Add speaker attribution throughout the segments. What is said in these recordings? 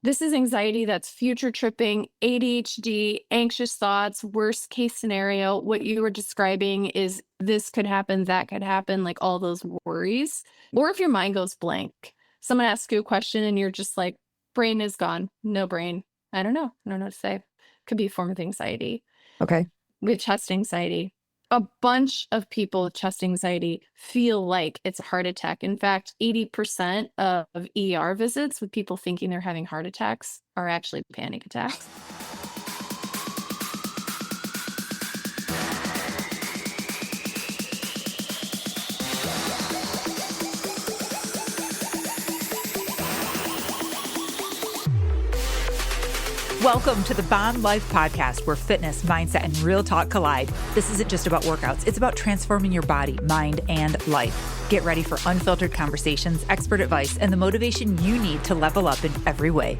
Speaker 1: This is anxiety that's future tripping, ADHD, anxious thoughts, worst case scenario. What you were describing is this could happen, that could happen, like all those worries. Or if your mind goes blank, someone asks you a question and you're just like, brain is gone, no brain. I don't know. I don't know what to say. Could be a form of anxiety.
Speaker 2: Okay.
Speaker 1: We have chest anxiety. A bunch of people with chest anxiety feel like it's a heart attack. In fact, 80% of ER visits with people thinking they're having heart attacks are actually panic attacks.
Speaker 3: Welcome to the Bomb Life Podcast, where fitness, mindset, and real talk collide. This isn't just about workouts. It's about transforming your body, mind, and life. Get ready for unfiltered conversations, expert advice, and the motivation you need to level up in every way.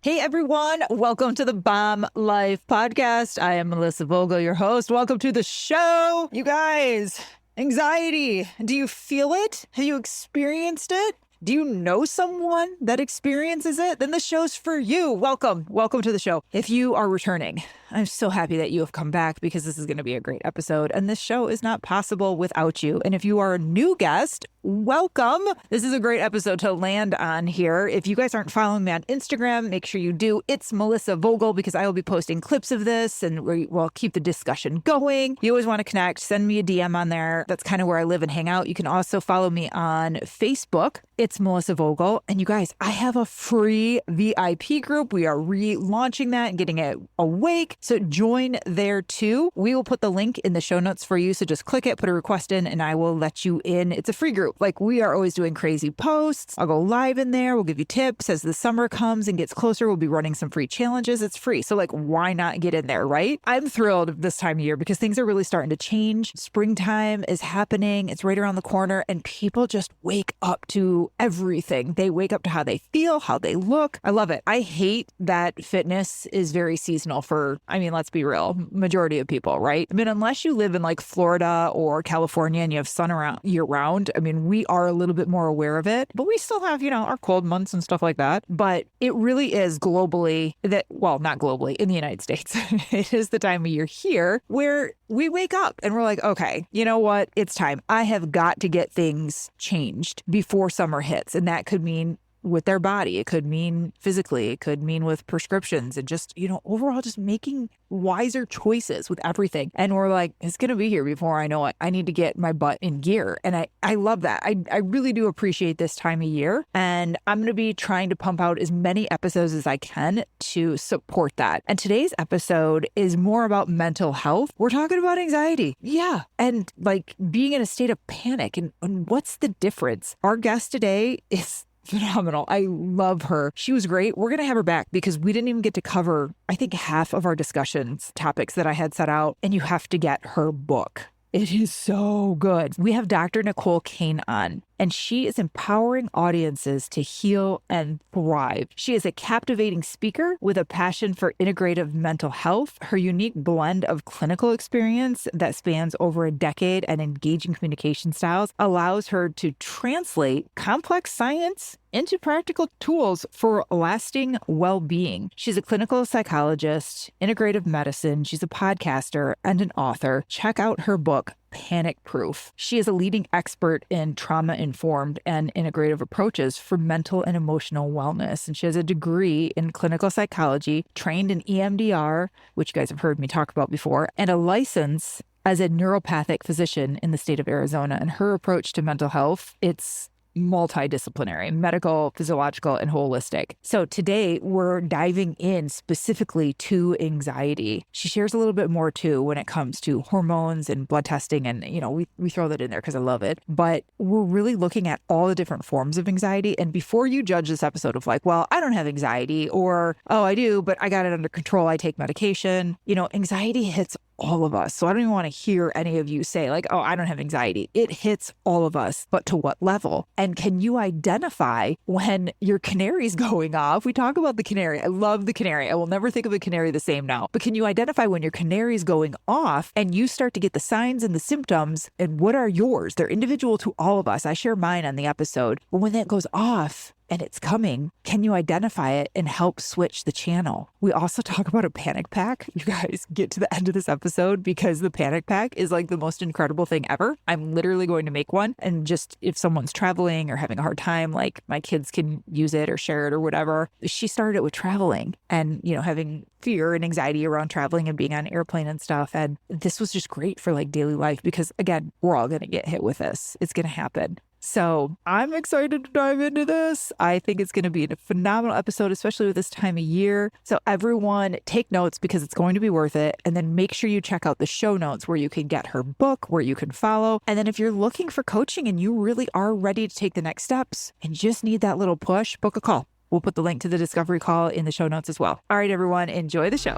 Speaker 3: Hey everyone, welcome to the Bomb Life Podcast. I am Melissa Vogel, your host. Welcome to the show. You guys, anxiety, do you feel it? Have you experienced it? Do you know someone that experiences it? Then the show's for you. Welcome to the show. If you are returning, I'm so happy that you have come back because this is going to be a great episode. And this show is not possible without you. And if you are a new guest, welcome. This is a great episode to land on here. If you guys aren't following me on Instagram, make sure you do. It's Melissa Vogel because I will be posting clips of this and we'll keep the discussion going. If you always want to connect, send me a DM on there. That's kind of where I live and hang out. You can also follow me on Facebook. It's Melissa Vogel. And you guys, I have a free VIP group. We are relaunching that and getting it awake. So join there too. We will put the link in the show notes for you. So just click it, put a request in, and I will let you in. It's a free group. Like, we are always doing crazy posts. I'll go live in there. We'll give you tips as the summer comes and gets closer. We'll be running some free challenges. It's free. So like, why not get in there, right? I'm thrilled this time of year because things are really starting to change. Springtime is happening. It's right around the corner and people just wake up to everything. They wake up to how they feel, how they look. I love it. I hate that fitness is very seasonal for, let's be real, majority of people, right? Unless you live in like Florida or California and you have sun around year round, we are a little bit more aware of it, but we still have, our cold months and stuff like that. But it really is globally not globally, in the United States. It is the time of year here where we wake up and we're like, okay, you know what? It's time. I have got to get things changed before summer hits. And that could mean with their body. It could mean physically. It could mean with prescriptions and just, overall just making wiser choices with everything. And we're like, it's going to be here before I know it. I need to get my butt in gear. And I love that. I really do appreciate this time of year. And I'm going to be trying to pump out as many episodes as I can to support that. And today's episode is more about mental health. We're talking about anxiety. Yeah. And like being in a state of panic. And what's the difference? Our guest today is phenomenal. I love her. She was great. We're going to have her back because we didn't even get to cover, I think, half of our discussions topics that I had set out. And you have to get her book. It is so good. We have Dr. Nicole Cain on, and she is empowering audiences to heal and thrive. She is a captivating speaker with a passion for integrative mental health. Her unique blend of clinical experience that spans over a decade and engaging communication styles allows her to translate complex science into practical tools for lasting well-being. She's a clinical psychologist, integrative medicine. She's a podcaster and an author. Check out her book, Panic Proof. She is a leading expert in trauma-informed and integrative approaches for mental and emotional wellness. And she has a degree in clinical psychology, trained in EMDR, which you guys have heard me talk about before, and a license as a neuropathic physician in the state of Arizona. And her approach to mental health, it's multidisciplinary, medical, physiological, and holistic. So today we're diving in specifically to anxiety. She shares a little bit more too when it comes to hormones and blood testing. And, we throw that in there because I love it. But we're really looking at all the different forms of anxiety. And before you judge this episode of like, well, I don't have anxiety, or, oh, I do, but I got it under control. I take medication. Anxiety hits all of us. So I don't even want to hear any of you say like, oh, I don't have anxiety. It hits all of us, but to what level? And can you identify when your canary's going off? We talk about the canary. I love the canary. I will never think of a canary the same now. But can you identify when your canary's going off and you start to get the signs and the symptoms, and what are yours? They're individual to all of us. I share mine on the episode. But when that goes off, and it's coming, can you identify it and help switch the channel? We also talk about a panic pack. You guys get to the end of this episode because the panic pack is like the most incredible thing ever. I'm literally going to make one. And just if someone's traveling or having a hard time, like my kids can use it or share it or whatever. She started it with traveling and, having fear and anxiety around traveling and being on an airplane and stuff. And this was just great for like daily life because again, we're all going to get hit with this. It's going to happen. So I'm excited to dive into this. I think it's going to be a phenomenal episode, especially with this time of year. So everyone take notes because it's going to be worth it. And then make sure you check out the show notes where you can get her book, where you can follow. And then if you're looking for coaching and you really are ready to take the next steps and just need that little push, book a call. We'll put the link to the discovery call in the show notes as well. All right, everyone, enjoy the show.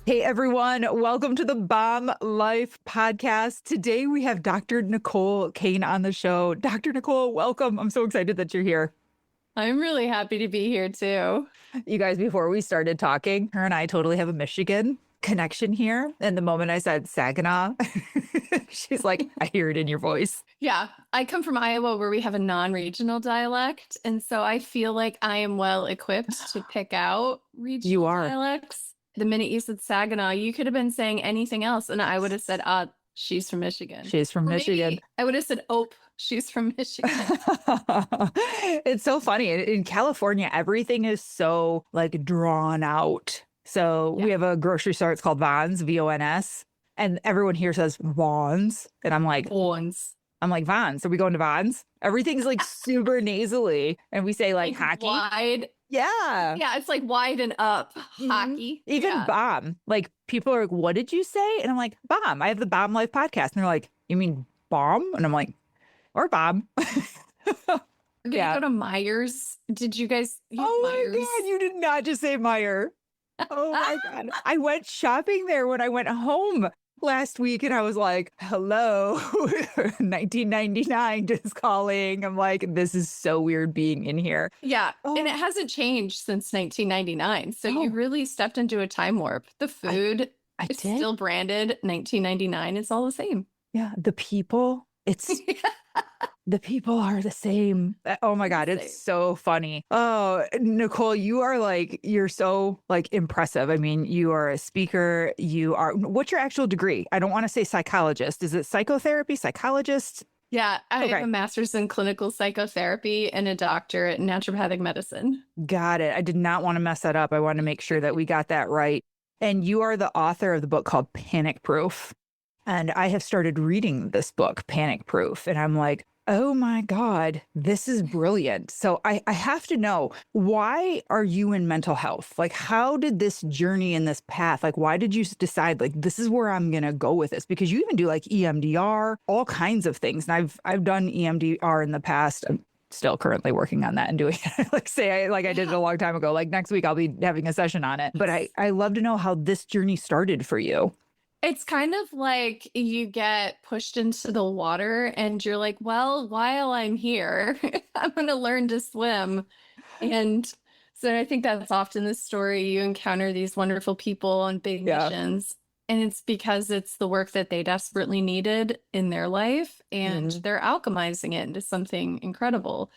Speaker 3: Hey everyone, welcome to the Bomb Life podcast. Today we have Dr. Nicole Cain on the show. Dr. Nicole, welcome. I'm so excited that you're here.
Speaker 1: I'm really happy to be here too.
Speaker 3: You guys, before we started talking, her and I totally have a Michigan connection here. And the moment I said Saginaw, she's like, I hear it in your voice.
Speaker 1: Yeah, I come from Iowa where we have a non-regional dialect. And so I feel like I am well equipped to pick out regional dialects. The minute you said Saginaw, you could have been saying anything else. And I would have said, she's from Michigan.
Speaker 3: She's from Michigan.
Speaker 1: I would have said, she's from Michigan.
Speaker 3: It's so funny. In California, everything is so like drawn out. So we have a grocery store. It's called Vons, Vons. And everyone here says Vons. And I'm like,
Speaker 1: Vons.
Speaker 3: I'm like, Vons. Are we going to Vons? Everything's like super nasally. And we say like hockey.
Speaker 1: Wide.
Speaker 3: Yeah.
Speaker 1: Yeah, it's like wide and up hockey.
Speaker 3: Even bomb. Like people are like, what did you say? And I'm like, bomb. I have the Bomb Life podcast. And they're like, you mean bomb? And I'm like, or bomb.
Speaker 1: Did you go to Myers? Did you guys use Myers?
Speaker 3: My God, you did not just say Meyer. Oh my God. I went shopping there when I went home last week and I was like, hello, 1999 just calling. I'm like, this is so weird being in here.
Speaker 1: Yeah. And it hasn't changed since 1999. So you really stepped into a time warp. The food is still branded 1999. It's all the same.
Speaker 3: Yeah. The people, the people are the same. Oh my God. It's so funny. Oh, Nicole, you're so like impressive. I mean, you are a speaker. What's your actual degree? I don't want to say psychologist. Is it psychotherapy, psychologist?
Speaker 1: Yeah. I have a master's in clinical psychotherapy and a doctorate in naturopathic medicine.
Speaker 3: Got it. I did not want to mess that up. I want to make sure that we got that right. And you are the author of the book called Panic Proof. And I have started reading this book, Panic Proof. And I'm like, oh my God, this is brilliant. So I have to know, why are you in mental health? Like, how did this journey in this path, like, why did you decide, like, this is where I'm going to go with this? Because you even do like EMDR, all kinds of things. And I've done EMDR in the past. I'm still currently working on that and doing it. I did it a long time ago. Like next week, I'll be having a session on it. But I love to know how this journey started for you.
Speaker 1: It's kind of like you get pushed into the water and you're like, well, while I'm here, I'm going to learn to swim. And so I think that's often the story. You encounter these wonderful people on big missions. And it's because it's the work that they desperately needed in their life. And they're alchemizing it into something incredible.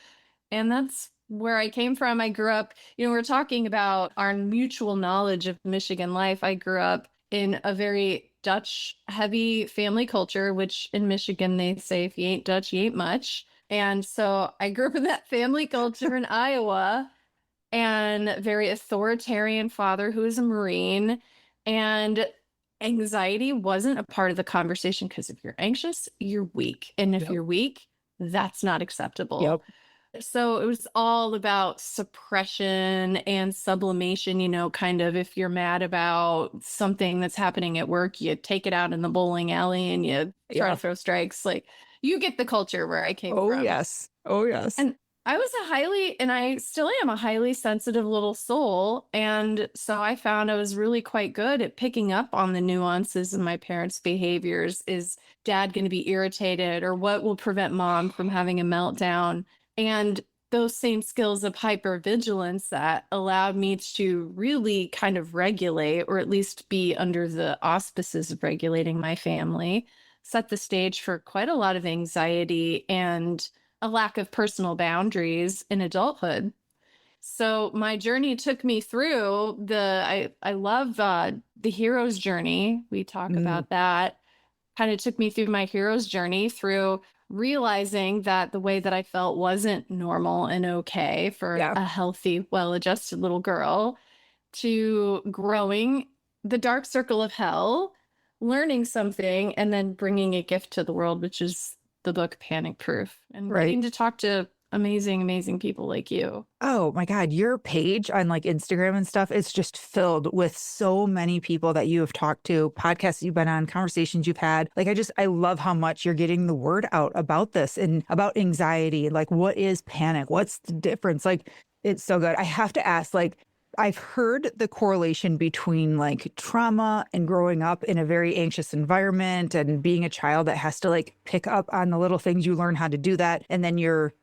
Speaker 1: And that's where I came from. I grew up, we're talking about our mutual knowledge of Michigan life. I grew up in a very Dutch heavy family culture, which in Michigan, they say, if you ain't Dutch, you ain't much. And so I grew up in that family culture in Iowa, and very authoritarian father who is a Marine. And anxiety wasn't a part of the conversation because if you're anxious, you're weak. And if you're weak, that's not acceptable.
Speaker 3: Yep.
Speaker 1: So it was all about suppression and sublimation, kind of if you're mad about something that's happening at work, you take it out in the bowling alley and you try to throw strikes. Like, you get the culture where I came from.
Speaker 3: Oh, yes. Oh, yes.
Speaker 1: And I was and I still am a highly sensitive little soul. And so I found I was really quite good at picking up on the nuances of my parents' behaviors. Is dad going to be irritated, or what will prevent mom from having a meltdown? And those same skills of hypervigilance that allowed me to really kind of regulate, or at least be under the auspices of regulating my family, set the stage for quite a lot of anxiety and a lack of personal boundaries in adulthood. So my journey took me through I love the hero's journey. We talk
Speaker 3: Mm,
Speaker 1: about that. Kind of took me through my hero's journey through realizing that the way that I felt wasn't normal and okay for
Speaker 3: yeah.
Speaker 1: a healthy, well-adjusted little girl, to growing the dark circle of hell, learning something, and then bringing a gift to the world, which is the book Panic Proof, and
Speaker 3: Right.
Speaker 1: getting to talk to amazing, amazing people like you.
Speaker 3: Oh my God, your page on like Instagram and stuff is just filled with so many people that you have talked to, podcasts you've been on, conversations you've had. Like, I love how much you're getting the word out about this and about anxiety. Like, what is panic? What's the difference? Like, it's so good. I have to ask, like, I've heard the correlation between like trauma and growing up in a very anxious environment and being a child that has to like pick up on the little things you learn how to do that. And then you're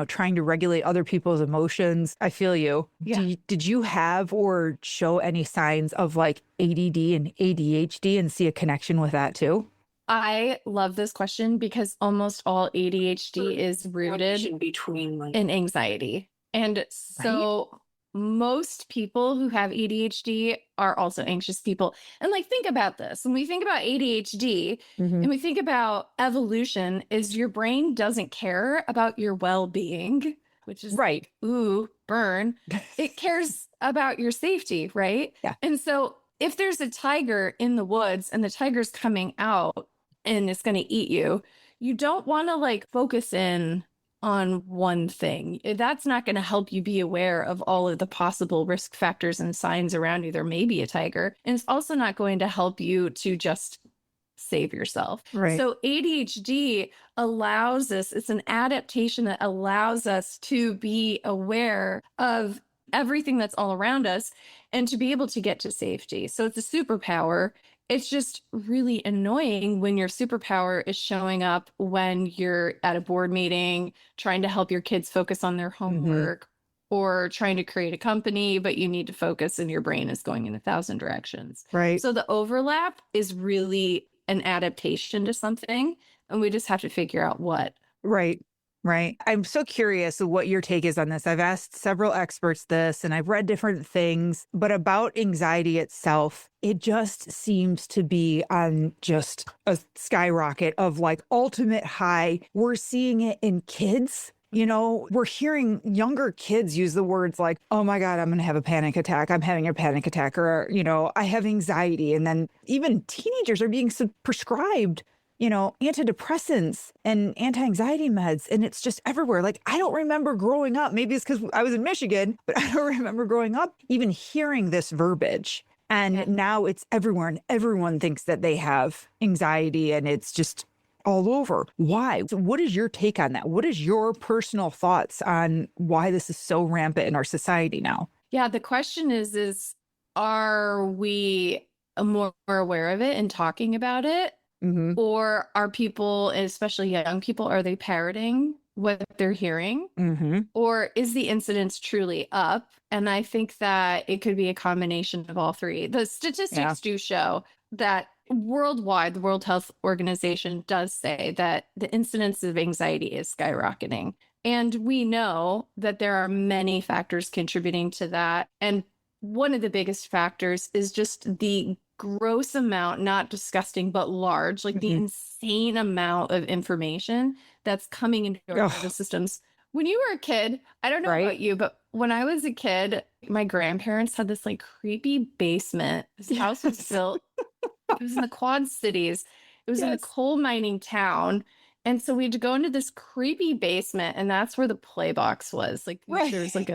Speaker 3: trying to regulate other people's emotions. I feel you.
Speaker 1: Yeah.
Speaker 3: Did you have or show any signs of like ADD and ADHD and see a connection with that too?
Speaker 1: I love this question because almost all ADHD is rooted
Speaker 3: Between like,
Speaker 1: in anxiety. And
Speaker 3: right?
Speaker 1: so most people who have ADHD are also anxious people. And like, think about this. When we think about ADHD
Speaker 3: Hmm.
Speaker 1: and we think about evolution, is your brain doesn't care about your well-being, which is
Speaker 3: Right.
Speaker 1: like, ooh, burn. It cares about your safety, right?
Speaker 3: Yeah.
Speaker 1: And so if there's a tiger in the woods and the tiger's coming out and it's going to eat you, you don't want to like focus in on one thing. That's not going to help you be aware of all of the possible risk factors and signs around you. There may be a tiger. And it's also not going to help you to just save yourself.
Speaker 3: Right.
Speaker 1: So ADHD allows us, it's an adaptation that allows us to be aware of everything that's all around us and to be able to get to safety. So it's a superpower. It's just really annoying when your superpower is showing up when you're at a board meeting trying to help your kids focus on their
Speaker 3: Hmm.
Speaker 1: homework, or trying to create a company, but you need to focus and your brain is going in 1,000 directions.
Speaker 3: Right.
Speaker 1: So the overlap is really an adaptation to something, and we just have to figure out what.
Speaker 3: Right. Right. I'm so curious what your take is on this. I've asked several experts this and I've read different things, but about anxiety itself, it just seems to be on just a skyrocket of like ultimate high. We're seeing it in kids. We're hearing younger kids use the words like, oh my God, I'm going to have a panic attack. I'm having a panic attack. Or, I have anxiety. And then even teenagers are being prescribed antidepressants and anti-anxiety meds. And it's just everywhere. Like, I don't remember growing up. Maybe it's because I was in Michigan, but I don't remember growing up even hearing this verbiage. And
Speaker 1: Yeah.
Speaker 3: now it's everywhere. And everyone thinks that they have anxiety and it's just all over. Why? So what is your take on that? What is your personal thoughts on why this is so rampant in our society now?
Speaker 1: Yeah, the question is are we more aware of it and talking about it?
Speaker 3: Mm-hmm.
Speaker 1: Or are people, especially young people, are they parroting what they're hearing?
Speaker 3: Mm-hmm.
Speaker 1: Or is the incidence truly up? And I think that it could be a combination of all three. The statistics do show that worldwide, the World Health Organization does say that the incidence of anxiety is skyrocketing. And we know that there are many factors contributing to that. And one of the biggest factors is just the gross amount, not disgusting, but large, like the
Speaker 3: Mm-hmm.
Speaker 1: insane amount of information that's coming into our nervous systems. When you were a kid, I don't know
Speaker 3: Right.
Speaker 1: about you, but when I was a kid, my grandparents had this like creepy basement. This house was built, it was in the Quad Cities. It was in a
Speaker 3: Yes.
Speaker 1: coal mining town. And so we had to go into this creepy basement, and that's where the play box was. Like
Speaker 3: Right.
Speaker 1: there was like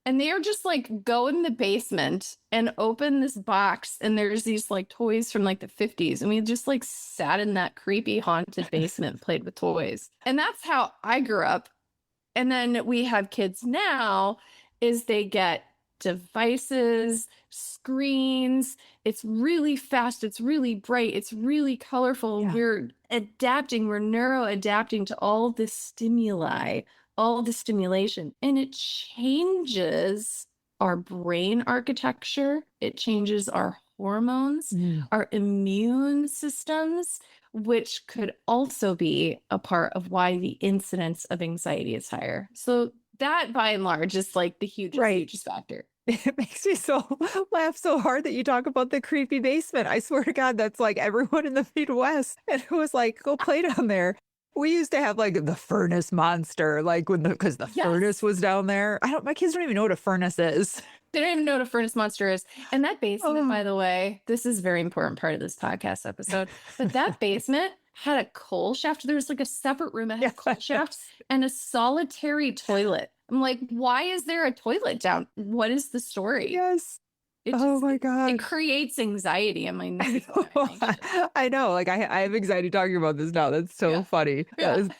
Speaker 1: and they were just like, go in the basement and open this box, and there's these like toys from like the 50s. And we just like sat in that creepy haunted basement and played with toys. And that's how I grew up. And then we have kids now is they get devices, screens. It's really fast. It's really bright. It's really colorful.
Speaker 3: Yeah.
Speaker 1: We're adapting. We're neuro adapting to all this stimuli, all the stimulation, and it changes our brain architecture. It changes our hormones, our immune systems, which could also be a part of why the incidence of anxiety is higher. So that by and large is like the hugest factor.
Speaker 3: It makes me laugh so hard that you talk about the creepy basement. I swear to God, that's like everyone in the Midwest. And it was like, go play down there. We used to have like the furnace monster, like because the furnace was down there. My kids don't even know what a furnace is.
Speaker 1: They don't even know what a furnace monster is. And that basement, by the way, this is a very important part of this podcast episode, but that basement had a coal shaft. There was like a separate room that had coal shafts and a solitary toilet. I'm like, why is there a toilet down? What is the story?
Speaker 3: Yes. My God.
Speaker 1: It creates anxiety. I'm like,
Speaker 3: I know. Like I have anxiety talking about this now. That's so funny.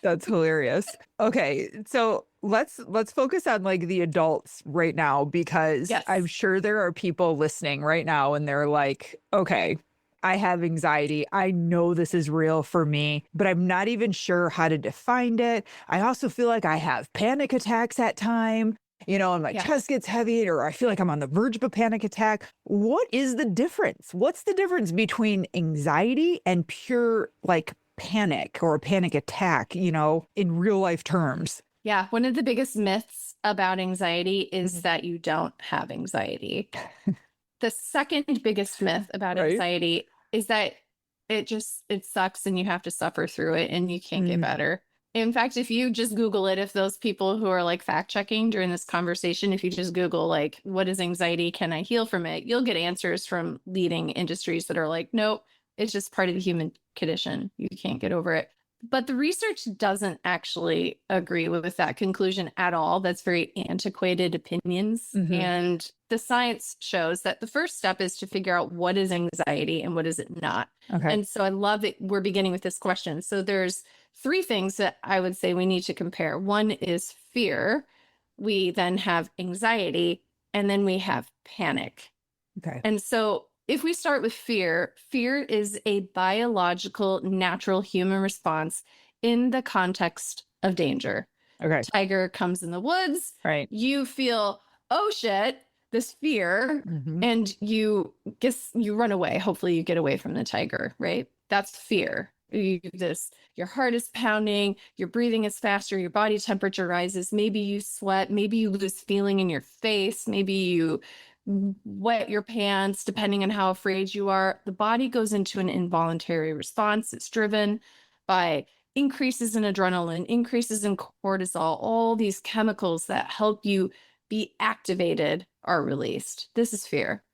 Speaker 3: That's hilarious. Okay. So let's focus on like the adults right now, because I'm sure there are people listening right now and they're like, okay, I have anxiety. I know this is real for me, but I'm not even sure how to define it. I also feel like I have panic attacks at times. And my chest gets heavy, or I feel like I'm on the verge of a panic attack. What is the difference? What's the difference between anxiety and pure like panic or a panic attack, in real life terms?
Speaker 1: Yeah. One of the biggest myths about anxiety is that you don't have anxiety. The second biggest myth about anxiety is that it sucks and you have to suffer through it and you can't get better. In fact, if you just Google it, if those people who are like fact checking during this conversation, if you just Google like, what is anxiety? Can I heal from it? You'll get answers from leading industries that are like, nope, it's just part of the human condition. You can't get over it. But the research doesn't actually agree with that conclusion at all. That's very antiquated opinions. And the science shows that the first step is to figure out what is anxiety and what is it not. And so I love that we're beginning with this question. So there's 3 things that I would say we need to compare. One is fear. We then have anxiety, and then we have panic. And so if we start with fear, fear is a biological, natural human response in the context of danger. Tiger comes in the woods. You feel, oh shit, this fear, and you run away. Hopefully you get away from the tiger, right? That's fear. Your heart is pounding, your breathing is faster, your body temperature rises. Maybe you sweat, maybe you lose feeling in your face, maybe you wet your pants, depending on how afraid you are. The body goes into an involuntary response. It's driven by increases in adrenaline, increases in cortisol. All these chemicals that help you be activated are released. This is fear.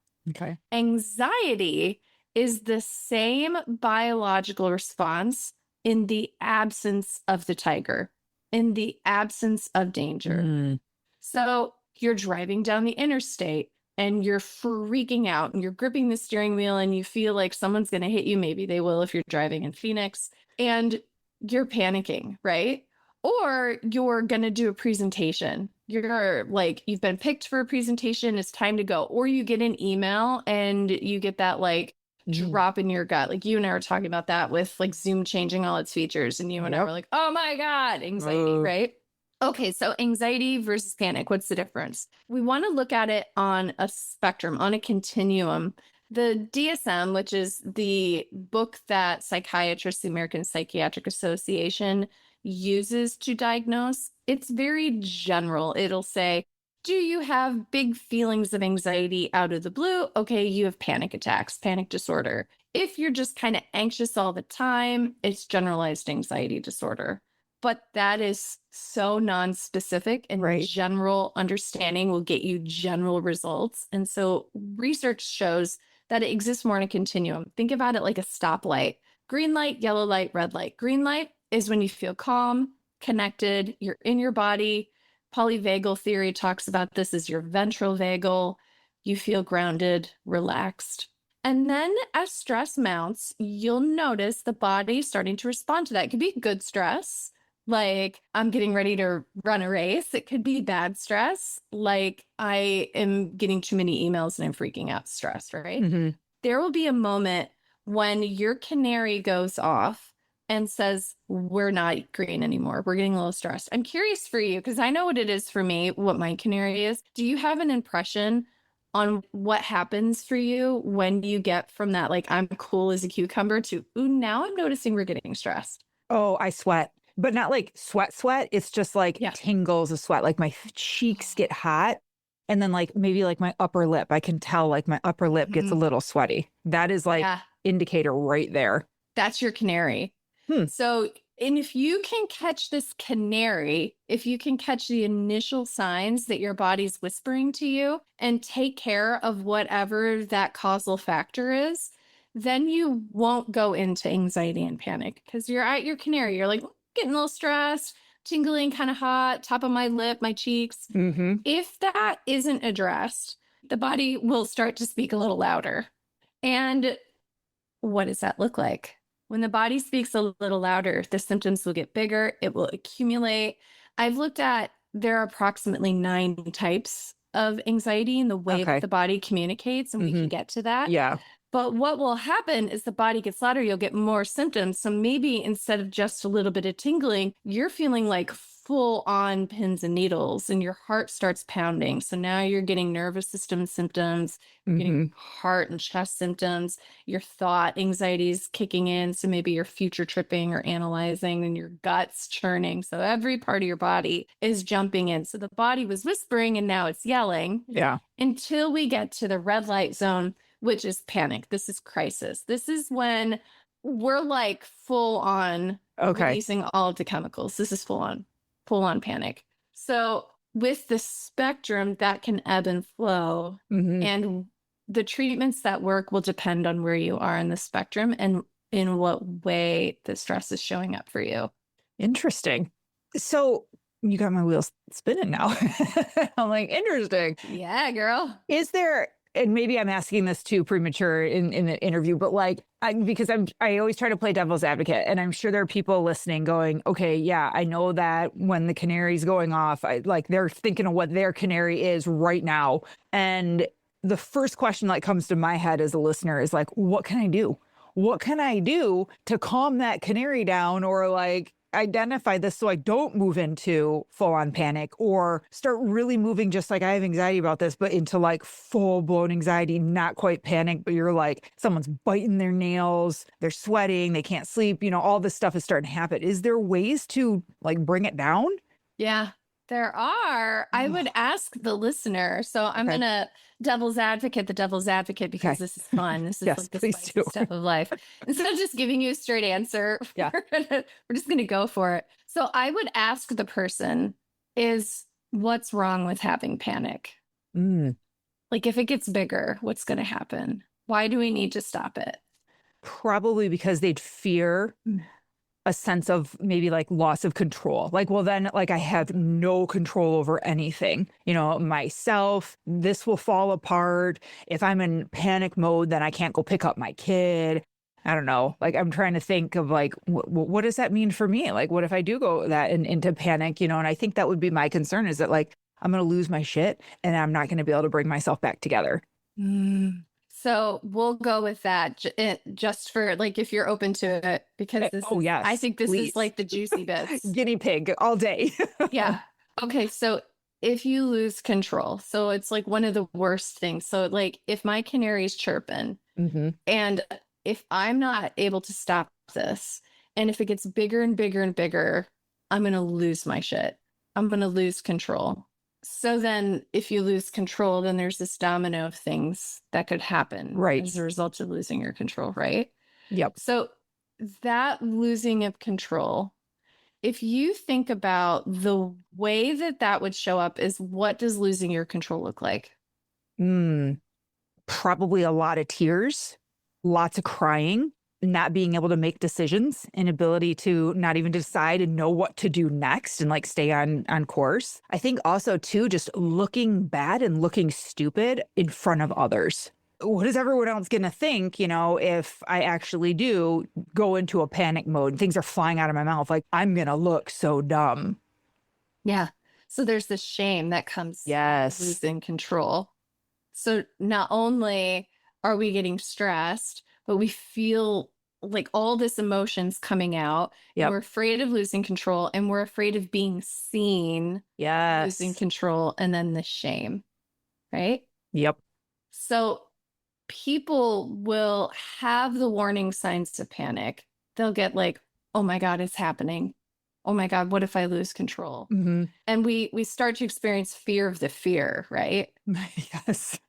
Speaker 1: Anxiety is the same biological response in the absence of the tiger, in the absence of danger. So you're driving down the interstate and you're freaking out and you're gripping the steering wheel and you feel like someone's going to hit you. Maybe they will if you're driving in Phoenix, and you're panicking, right? Or you're going to do a presentation. You're like, you've been picked for a presentation. It's time to go. Or you get an email and you get that like drop in your gut. Like you and I were talking about that with like Zoom changing all its features. And you and I were like, oh my God, anxiety, right? Okay, so anxiety versus panic, what's the difference? We want to look at it on a spectrum, on a continuum. The DSM, which is the book that psychiatrists, the American Psychiatric Association, uses to diagnose, it's very general. It'll say, do you have big feelings of anxiety out of the blue? Okay, you have panic attacks, panic disorder. If you're just kind of anxious all the time, it's generalized anxiety disorder. But that is so non-specific, and general understanding will get you general results. And so research shows that it exists more in a continuum. Think about it like a stoplight. Green light, yellow light, red light. Green light is when you feel calm, connected, you're in your body. Polyvagal theory talks about this as your ventral vagal. You feel grounded, relaxed. And then as stress mounts, you'll notice the body starting to respond to that. It could be good stress, like I'm getting ready to run a race. It could be bad stress, like I am getting too many emails and I'm freaking out stress, right?
Speaker 3: Mm-hmm.
Speaker 1: There will be a moment when your canary goes off and says, we're not green anymore. We're getting a little stressed. I'm curious for you because I know what it is for me, what my canary is. Do you have an impression on what happens for you when you get from that, like, I'm cool as a cucumber to, ooh, now I'm noticing we're getting stressed?
Speaker 3: Oh, I sweat, but not like sweat. It's just like
Speaker 1: Yeah.
Speaker 3: tingles of sweat. Like my cheeks get hot. And then like maybe like my upper lip, I can tell like my upper lip gets a little sweaty. That is like
Speaker 1: Yeah.
Speaker 3: indicator right there.
Speaker 1: That's your canary. So, and if you can catch this canary, if you can catch the initial signs that your body's whispering to you and take care of whatever that causal factor is, then you won't go into anxiety and panic because you're at your canary. You're like getting a little stressed, tingling, kind of hot, top of my lip, my cheeks.
Speaker 3: Mm-hmm.
Speaker 1: If that isn't addressed, the body will start to speak a little louder. And what does that look like? When the body speaks a little louder, the symptoms will get bigger, it will accumulate. I've looked at, there are approximately 9 types of anxiety in the way that the body communicates, and we can get to that.
Speaker 3: Yeah.
Speaker 1: But what will happen is the body gets louder, you'll get more symptoms. So maybe instead of just a little bit of tingling, you're feeling like full on pins and needles and your heart starts pounding. So now you're getting nervous system symptoms, you're getting heart and chest symptoms, your thought anxiety is kicking in. So maybe you're future tripping or analyzing and your gut's churning. So every part of your body is jumping in. So the body was whispering and now it's yelling.
Speaker 3: Yeah.
Speaker 1: Until we get to the red light zone, which is panic. This is crisis. This is when we're like full on releasing all of the chemicals. This is full on panic. So with the spectrum, that can ebb and flow. And the treatments that work will depend on where you are in the spectrum and in what way the stress is showing up for you.
Speaker 3: Interesting. So you got my wheels spinning now. I'm like, interesting.
Speaker 1: Yeah, girl.
Speaker 3: Is there, and maybe I'm asking this too premature in an interview, but like, because I always try to play devil's advocate, and I'm sure there are people listening going, okay, yeah, I know that when the canary's going off, like they're thinking of what their canary is right now. And the first question that comes to my head as a listener is like, what can I do? What can I do to calm that canary down, or like identify this so I don't move into full-on panic or start really moving, just like I have anxiety about this, but into like full-blown anxiety, not quite panic, but you're like, someone's biting their nails, they're sweating, they can't sleep, you know, all this stuff is starting to happen. Is there ways to like bring it down?
Speaker 1: Yeah, there are. I would ask the listener. So I'm going to the devil's advocate, because this is fun. This is like the spicy stuff of life. Instead of just giving you a straight answer, we're just going to go for it. So I would ask the person, is what's wrong with having panic? Like if it gets bigger, what's going to happen? Why do we need to stop it?
Speaker 3: Probably because they'd fear a sense of maybe like loss of control. Like, well, then like I have no control over anything, you know, myself, this will fall apart. If I'm in panic mode, then I can't go pick up my kid. I don't know. Like, I'm trying to think of like, what does that mean for me? Like, what if I do go that into panic, you know? And I think that would be my concern, is that like, I'm going to lose my shit and I'm not going to be able to bring myself back together.
Speaker 1: So we'll go with that just for like, if you're open to it, because this I think this is like the juicy bits.
Speaker 3: Guinea pig all day.
Speaker 1: Yeah. Okay. So if you lose control, so it's like one of the worst things. So like if my canary's chirping and if I'm not able to stop this, and if it gets bigger and bigger and bigger, I'm going to lose my shit. I'm going to lose control. So then if you lose control, then there's this domino of things that could happen as a result of losing your control, right?
Speaker 3: Yep.
Speaker 1: So that losing of control, if you think about the way that that would show up, is what does losing your control look like?
Speaker 3: Probably a lot of tears, lots of crying, not being able to make decisions, inability to not even decide and know what to do next and like stay on course. I think also too, just looking bad and looking stupid in front of others. what is everyone else going to think, if I actually do go into a panic mode and things are flying out of my mouth? Like, I'm going to look so dumb.
Speaker 1: Yeah. So there's this shame that comes with
Speaker 3: Yes.
Speaker 1: losing control. So not only are we getting stressed, but we feel like all this emotions coming out.
Speaker 3: Yep.
Speaker 1: We're afraid of losing control, and we're afraid of being seen losing
Speaker 3: Yes.
Speaker 1: control, and then the shame, right?
Speaker 3: Yep.
Speaker 1: So people will have the warning signs of panic. They'll get like, oh my God, it's happening. Oh my God, what if I lose control?
Speaker 3: Mm-hmm.
Speaker 1: And we start to experience fear of the fear, right?
Speaker 3: Yes.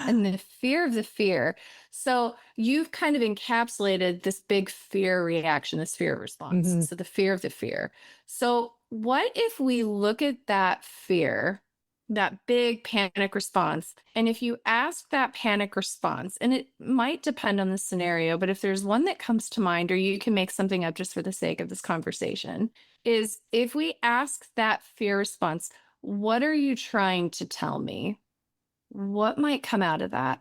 Speaker 1: And the fear of the fear. So you've kind of encapsulated this big fear reaction, this fear response.
Speaker 3: Mm-hmm.
Speaker 1: So the fear of the fear. So what if we look at that fear, that big panic response, and if you ask that panic response, and it might depend on the scenario, but if there's one that comes to mind, or you can make something up just for the sake of this conversation, is if we ask that fear response, what are you trying to tell me? What might come out of that?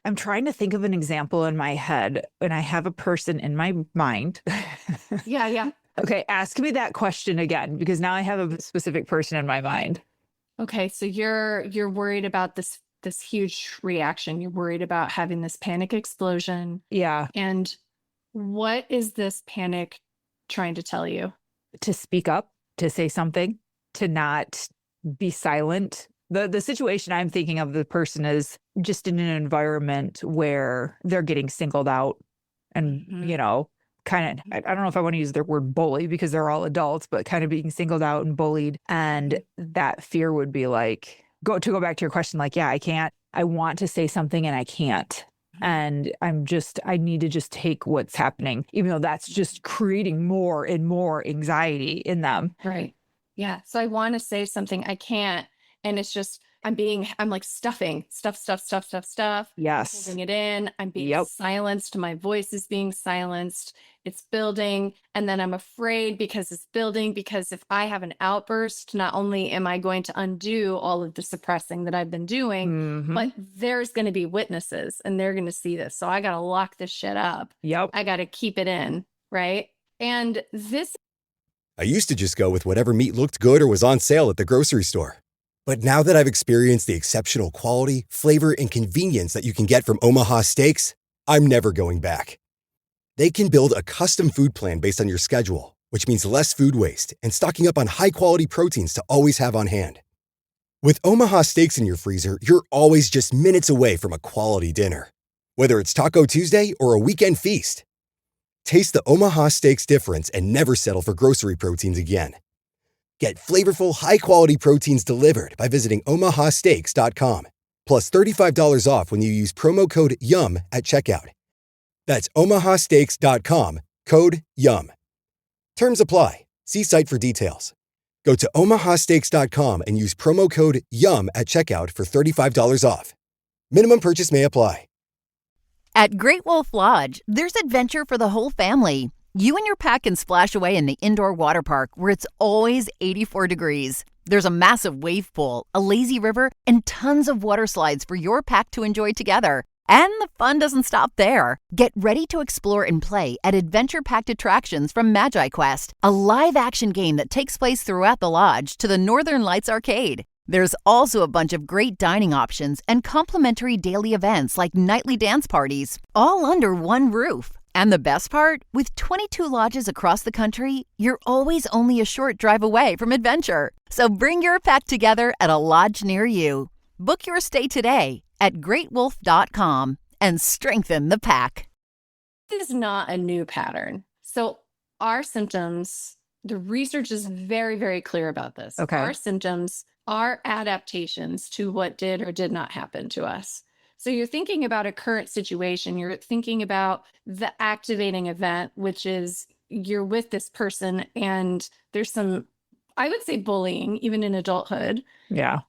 Speaker 3: I'm trying to think of an example in my head, and I have a person in my mind.
Speaker 1: Yeah.
Speaker 3: Okay, ask me that question again, because now I have a specific person in my mind.
Speaker 1: Okay, so you're worried about this huge reaction. You're worried about having this panic explosion.
Speaker 3: Yeah.
Speaker 1: And what is this panic trying to tell you?
Speaker 3: To speak up, to say something, to not be silent. The situation I'm thinking of, the person is just in an environment where they're getting singled out and, kind of, I don't know if I want to use the word bully because they're all adults, but kind of being singled out and bullied. And that fear would be like, go back to your question, like, yeah, I want to say something and I can't. And I need to just take what's happening, even though that's just creating more and more anxiety in them.
Speaker 1: Right. Yeah. So I want to say something, I can't. And it's just, I'm like stuffing stuff.
Speaker 3: Yes.
Speaker 1: Holding it in. I'm being silenced. My voice is being silenced. It's building. And then I'm afraid because it's building, because if I have an outburst, not only am I going to undo all of the suppressing that I've been doing, but there's going to be witnesses and they're going to see this. So I got to lock this shit up.
Speaker 3: Yep.
Speaker 1: I got to keep it in. Right. And this.
Speaker 2: I used to just go with whatever meat looked good or was on sale at the grocery store. But now that I've experienced the exceptional quality, flavor, and convenience that you can get from Omaha Steaks, I'm never going back. They can build a custom food plan based on your schedule, which means less food waste and stocking up on high-quality proteins to always have on hand. With Omaha Steaks in your freezer, you're always just minutes away from a quality dinner. Whether it's Taco Tuesday or a weekend feast. Taste the Omaha Steaks difference and never settle for grocery proteins again. Get flavorful, high-quality proteins delivered by visiting omahasteaks.com. Plus $35 off when you use promo code YUM at checkout. That's omahasteaks.com, code YUM. Terms apply. See site for details. Go to omahasteaks.com and use promo code YUM at checkout for $35 off. Minimum purchase may apply.
Speaker 4: At Great Wolf Lodge, there's adventure for the whole family. You and your pack can splash away in the indoor water park where it's always 84 degrees. There's a massive wave pool, a lazy river, and tons of water slides for your pack to enjoy together. And the fun doesn't stop there. Get ready to explore and play at adventure-packed attractions from Magi Quest, a live-action game that takes place throughout the lodge, to the Northern Lights Arcade. There's also a bunch of great dining options and complimentary daily events like nightly dance parties, all under one roof. And the best part? With 22 lodges across the country, you're always only a short drive away from adventure. So bring your pack together at a lodge near you. Book your stay today at greatwolf.com and strengthen the pack.
Speaker 1: This is not a new pattern. So our symptoms, the research is very, very clear about this.
Speaker 3: Okay.
Speaker 1: Our symptoms are adaptations to what did or did not happen to us. So you're thinking about a current situation, you're thinking about the activating event, which is you're with this person and there's some, I would say bullying, even in adulthood.
Speaker 3: Yeah.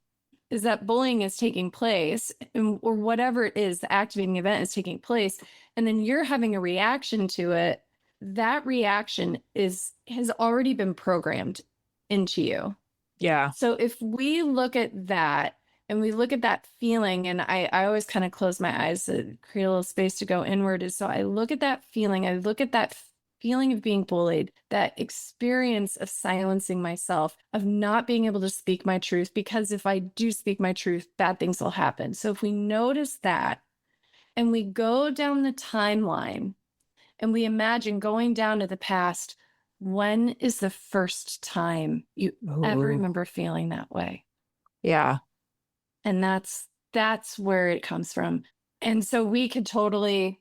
Speaker 1: Is that bullying is taking place, or whatever it is, the activating event is taking place, and then you're having a reaction to it. That reaction has already been programmed into you.
Speaker 3: Yeah.
Speaker 1: So if we look at that and we look at that feeling, and I always kind of close my eyes to create a little space to go inward. So I look at that feeling, I look at that feeling of being bullied, that experience of silencing myself, of not being able to speak my truth, because if I do speak my truth, bad things will happen. So if we notice that and we go down the timeline and we imagine going down to the past, when is the first time you ever remember feeling that way?
Speaker 3: Yeah.
Speaker 1: And that's where it comes from. And so we could totally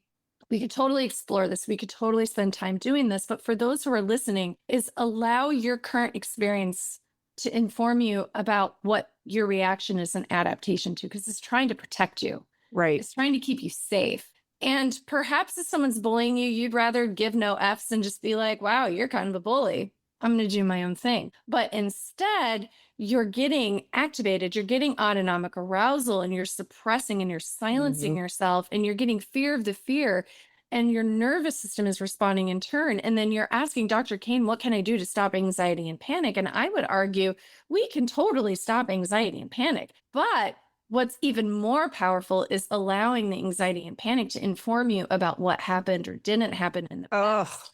Speaker 1: explore this. We could totally spend time doing this. But for those who are listening, is allow your current experience to inform you about what your reaction is an adaptation to, because it's trying to protect you.
Speaker 3: Right.
Speaker 1: It's trying to keep you safe. And perhaps if someone's bullying you, you'd rather give no Fs and just be like, wow, you're kind of a bully. I'm going to do my own thing. But instead, you're getting activated, you're getting autonomic arousal, and you're suppressing and you're silencing yourself, and you're getting fear of the fear, and your nervous system is responding in turn. And then you're asking, Dr. Cain, what can I do to stop anxiety and panic? And I would argue we can totally stop anxiety and panic. But what's even more powerful is allowing the anxiety and panic to inform you about what happened or didn't happen in the past.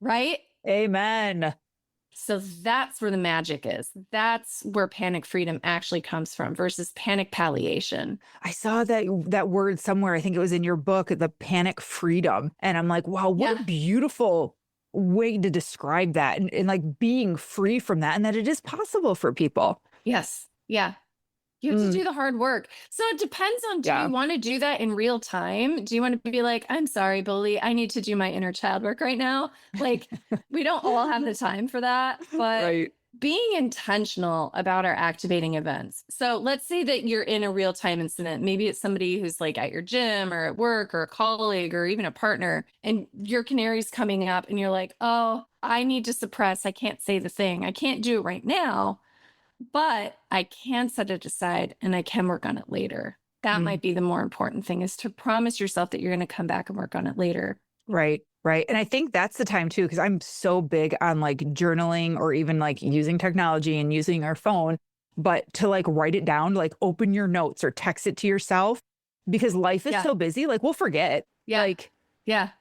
Speaker 1: Right?
Speaker 3: Amen.
Speaker 1: So that's where the magic is. That's where panic freedom actually comes from versus panic palliation.
Speaker 3: I saw that word somewhere. I think it was in your book, the panic freedom. And I'm like, wow, what a beautiful way to describe that. And like being free from that, and that it is possible for people.
Speaker 1: Yes. Yeah. You have to do the hard work. So it depends on, do you want to do that in real time? Do you want to be like, I'm sorry, bully, I need to do my inner child work right now? Like, we don't all have the time for that, but being intentional about our activating events. So let's say that you're in a real time incident. Maybe it's somebody who's like at your gym or at work or a colleague or even a partner, and your canary's coming up and you're like, oh, I need to suppress. I can't say the thing. I can't do it right now. But I can set it aside and I can work on it later. That might be the more important thing, is to promise yourself that you're going to come back and work on it later.
Speaker 3: Right. Right. And I think that's the time too, because I'm so big on like journaling or even like using technology and using our phone, but to like write it down, like open your notes or text it to yourself, because life is so busy. Like we'll forget. Like,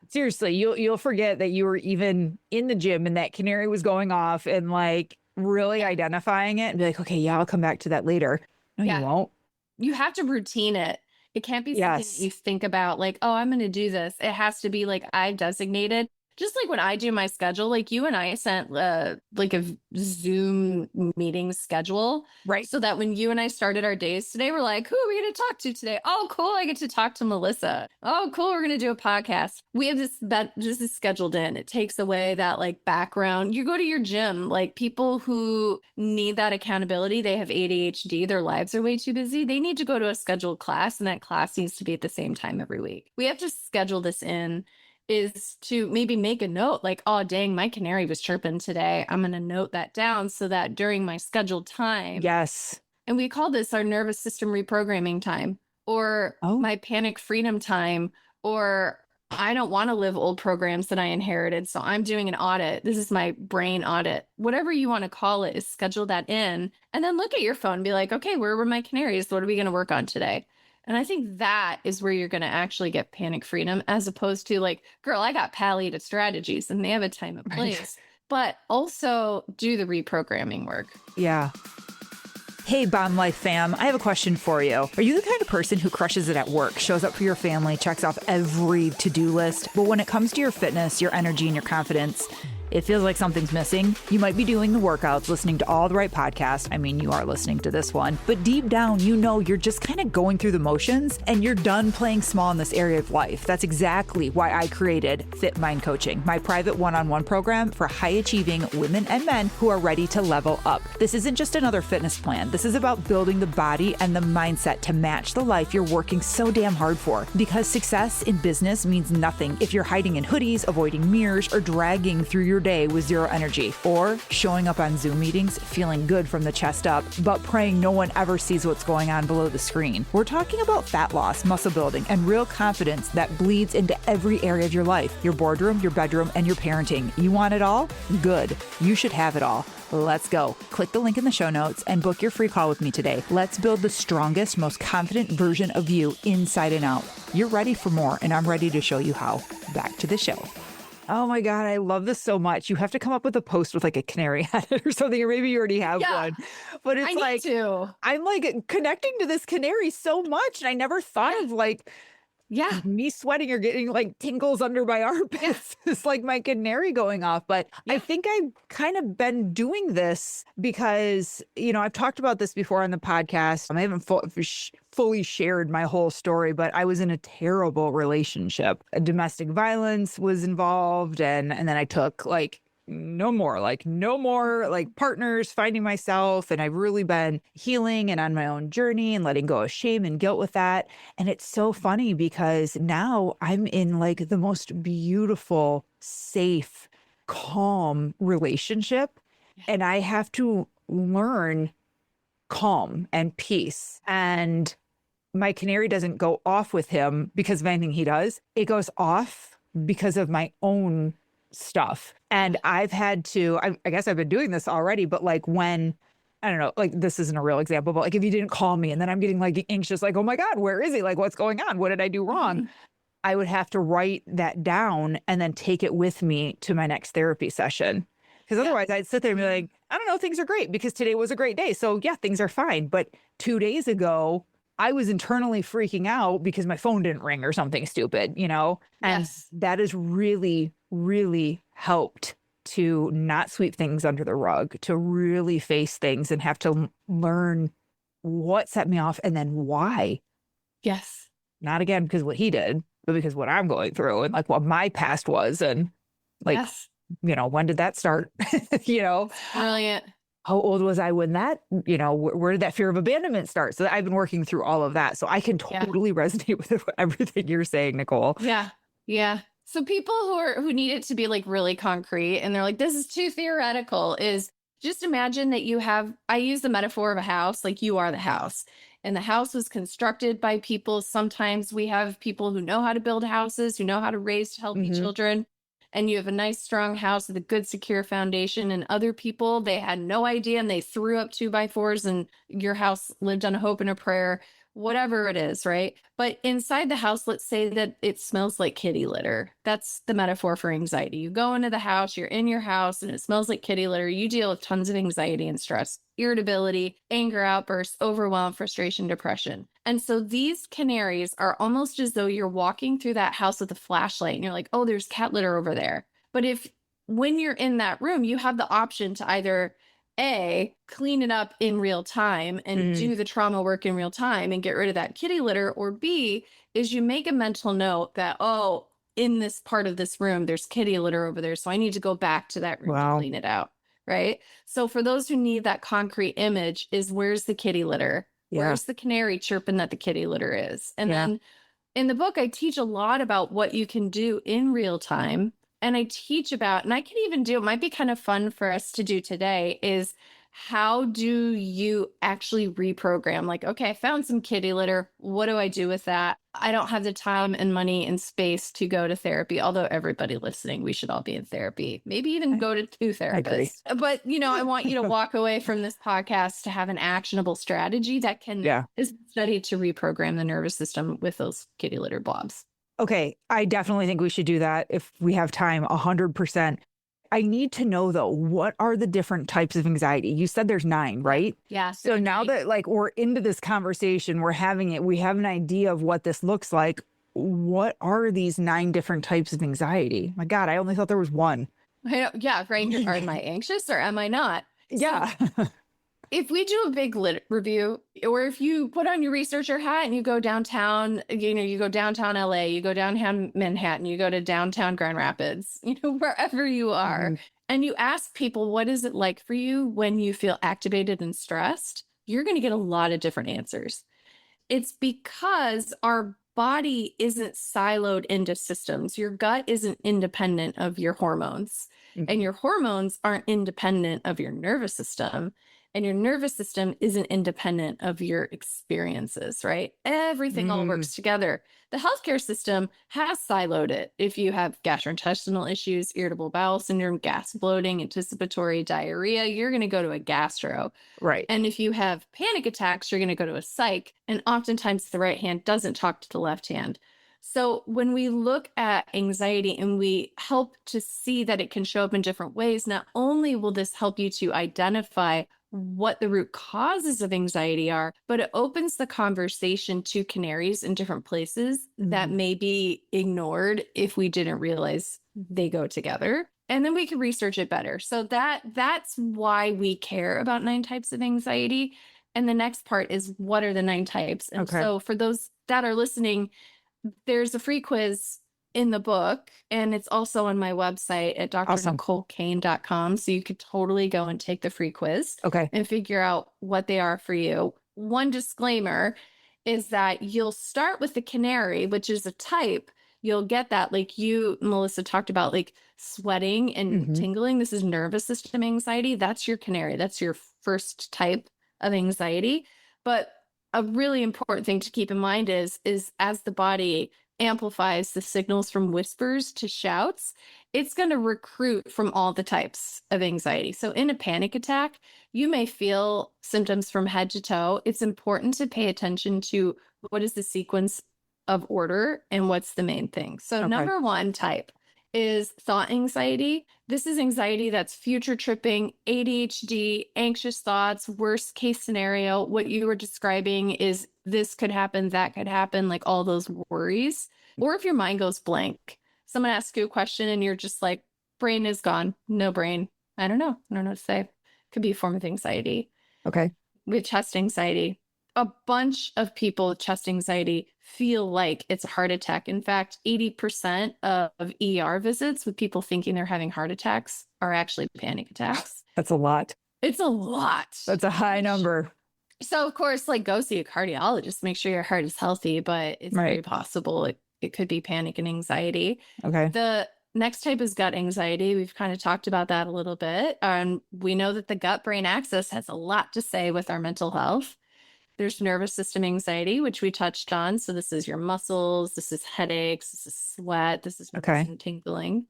Speaker 3: seriously, you'll forget that you were even in the gym and that canary was going off, and like really identifying it and be like, okay, I'll come back to that later. No, you won't.
Speaker 1: You have to routine it. It can't be something that you think about like, oh, I'm going to do this. It has to be like I've designated. Just like when I do my schedule, like you and I sent like a Zoom meeting schedule. Right. So that when you and I started our days today, we're like, who are we going to talk to today? Oh, cool. I get to talk to Melissa. Oh, cool. We're going to do a podcast. We have this is scheduled in. It takes away that like background. You go to your gym, like people who need that accountability, they have ADHD, their lives are way too busy. They need to go to a scheduled class, and that class needs to be at the same time every week. We have to schedule this in. Is to maybe make a note like, oh, dang, my canary was chirping today. I'm going to note that down so that during my scheduled time.
Speaker 3: Yes.
Speaker 1: And we call this our nervous system reprogramming time, or my panic freedom time, or I don't want to live old programs that I inherited. So I'm doing an audit. This is my brain audit. Whatever you want to call it, is schedule that in and then look at your phone and be like, okay, where were my canaries? What are we going to work on today? And I think that is where you're going to actually get panic freedom, as opposed to like, girl, I got palliative strategies and they have a time and place, but also do the reprogramming work.
Speaker 3: Yeah. Hey, Bomb Life fam, I have a question for you. Are you the kind of person who crushes it at work, shows up for your family, checks off every to-do list, but when it comes to your fitness, your energy, and your confidence, it feels like something's missing? You might be doing the workouts, listening to all the right podcasts. I mean, you are listening to this one. But deep down, you know you're just kind of going through the motions and you're done playing small in this area of life. That's exactly why I created Fit Mind Coaching, my private one-on-one program for high-achieving women and men who are ready to level up. This isn't just another fitness plan. This is about building the body and the mindset to match the life you're working so damn hard for. Because success in business means nothing if you're hiding in hoodies, avoiding mirrors, or dragging through your day with zero energy, or showing up on Zoom meetings feeling good from the chest up, but praying no one ever sees what's going on below the screen. We're talking about fat loss, muscle building, and real confidence that bleeds into every area of your life, your boardroom, your bedroom, and your parenting. You want it all? Good. You should have it all. Let's go. Click the link in the show notes and book your free call with me today. Let's build the strongest, most confident version of you inside and out. You're ready for more, and I'm ready to show you how. Back to the show. Oh my God, I love this so much. You have to come up with a post with like a canary on it or something, or maybe you already have one. But it's like, I'm like connecting to this canary so much. And I never thought of like, me sweating or getting like tingles under my armpits. It's like my canary going off. But I think I've kind of been doing this because, you know, I've talked about this before on the podcast. I haven't fully shared my whole story, but I was in a terrible relationship. Domestic violence was involved. And then I took no more partners, finding myself. And I've really been healing and on my own journey and letting go of shame and guilt with that. And it's so funny because now I'm in like the most beautiful, safe, calm relationship. And I have to learn calm and peace. And my canary doesn't go off with him because of anything he does. It goes off because of my own stuff. And I've had to, I guess I've been doing this already, but like when, I don't know, like this isn't a real example, but like if you didn't call me and then I'm getting like anxious, like, oh my God, where is he? Like, what's going on? What did I do wrong? I would have to write that down and then take it with me to my next therapy session. Because otherwise I'd sit there and be like, I don't know, things are great because today was a great day. So yeah, things are fine. But 2 days ago, I was internally freaking out because my phone didn't ring or something stupid, you know? And that has really, really helped to not sweep things under the rug, to really face things and have to learn what set me off and then why.
Speaker 1: Yes.
Speaker 3: Not again because what he did, but because what I'm going through and like what my past was. And like, you know, when did that start? You know?
Speaker 1: Brilliant.
Speaker 3: How old was I when that, you know, where did that fear of abandonment start? So I've been working through all of that. So I can totally resonate with everything you're saying, Nicole.
Speaker 1: Yeah. Yeah. So people who need it to be like really concrete and they're like, this is too theoretical, is just imagine that I use the metaphor of a house, like you are the house. And the house was constructed by people. Sometimes we have people who know how to build houses, who know how to raise healthy children. And you have a nice, strong house with a good, secure foundation. And other people, they had no idea and they threw up 2x4s and your house lived on a hope and a prayer, whatever it is, right? But inside the house, let's say that it smells like kitty litter. That's the metaphor for anxiety. You go into the house, you're in your house and it smells like kitty litter. You deal with tons of anxiety and stress, irritability, anger outbursts, overwhelm, frustration, depression. And so these canaries are almost as though you're walking through that house with a flashlight and you're like, oh, there's cat litter over there. But when you're in that room, you have the option to either A, clean it up in real time and do the trauma work in real time and get rid of that kitty litter, or B, is you make a mental note that, oh, in this part of this room, there's kitty litter over there. So I need to go back to that room to clean it out. Right. So for those who need that concrete image is, where's the kitty litter? Where's the canary chirping that the kitty litter is? And then in the book, I teach a lot about what you can do in real time. And I teach about, and I can even do, it might be kind of fun for us to do today, is how do you actually reprogram? Like, okay, I found some kitty litter. What do I do with that? I don't have the time and money and space to go to therapy. Although everybody listening, we should all be in therapy. Maybe even go to 2 therapists. But, you know, I want you to walk away from this podcast to have an actionable strategy that is studied to reprogram the nervous system with those kitty litter blobs.
Speaker 3: Okay, I definitely think we should do that if we have time, 100%. I need to know, though, what are the different types of anxiety? You said there's 9, right?
Speaker 1: Yeah.
Speaker 3: So now that like we're into this conversation, we're having it, we have an idea of what this looks like. What are these 9 different types of anxiety? My God, I only thought there was 1.
Speaker 1: Yeah, right. Am I anxious or am I not?
Speaker 3: Yeah.
Speaker 1: If we do a big lit review, or if you put on your researcher hat and you go downtown, you go downtown LA, you go downtown Manhattan, you go to downtown Grand Rapids, wherever you are, and you ask people, what is it like for you when you feel activated and stressed? You're going to get a lot of different answers. It's because our body isn't siloed into systems. Your gut isn't independent of your hormones, and your hormones aren't independent of your nervous system. And your nervous system isn't independent of your experiences, right? Everything all works together. The healthcare system has siloed it. If you have gastrointestinal issues, irritable bowel syndrome, gas bloating, anticipatory diarrhea, you're going to go to a gastro.
Speaker 3: Right.
Speaker 1: And if you have panic attacks, you're going to go to a psych. And oftentimes the right hand doesn't talk to the left hand. So when we look at anxiety and we help to see that it can show up in different ways, not only will this help you to identify what the root causes of anxiety are, but it opens the conversation to canaries in different places that may be ignored if we didn't realize they go together. And then we can research it better. So that's why we care about 9 types of anxiety. And the next part is, what are the 9 types? And so for those that are listening, there's a free quiz in the book, and it's also on my website at drnicolecain.com. So you could totally go and take the free quiz and figure out what they are for you. One disclaimer is that you'll start with the canary, which is a type. You'll get that, like you, Melissa, talked about, like sweating and tingling. This is nervous system anxiety. That's your canary. That's your first type of anxiety. But a really important thing to keep in mind is as the body amplifies the signals from whispers to shouts, it's going to recruit from all the types of anxiety. So in a panic attack, you may feel symptoms from head to toe. It's important to pay attention to what is the sequence of order and what's the main thing. So number 1 type is thought anxiety. This is anxiety that's future tripping, ADHD, anxious thoughts, worst case scenario. What you were describing is this could happen, that could happen, like all those worries. Or if your mind goes blank, someone asks you a question and you're just like, brain is gone, no brain. I don't know what to say. Could be a form of anxiety. With chest anxiety, a bunch of people with chest anxiety feel like it's a heart attack. In fact, 80% of ER visits with people thinking they're having heart attacks are actually panic attacks.
Speaker 3: That's a lot.
Speaker 1: It's a lot.
Speaker 3: That's a high number.
Speaker 1: So of course, like, go see a cardiologist, make sure your heart is healthy, but it's very possible it could be panic and anxiety. The next type is gut anxiety. We've kind of talked about that a little bit. We know that the gut-brain axis has a lot to say with our mental health. There's nervous system anxiety, which we touched on. So this is your muscles, this is headaches, this is sweat, this is tingling.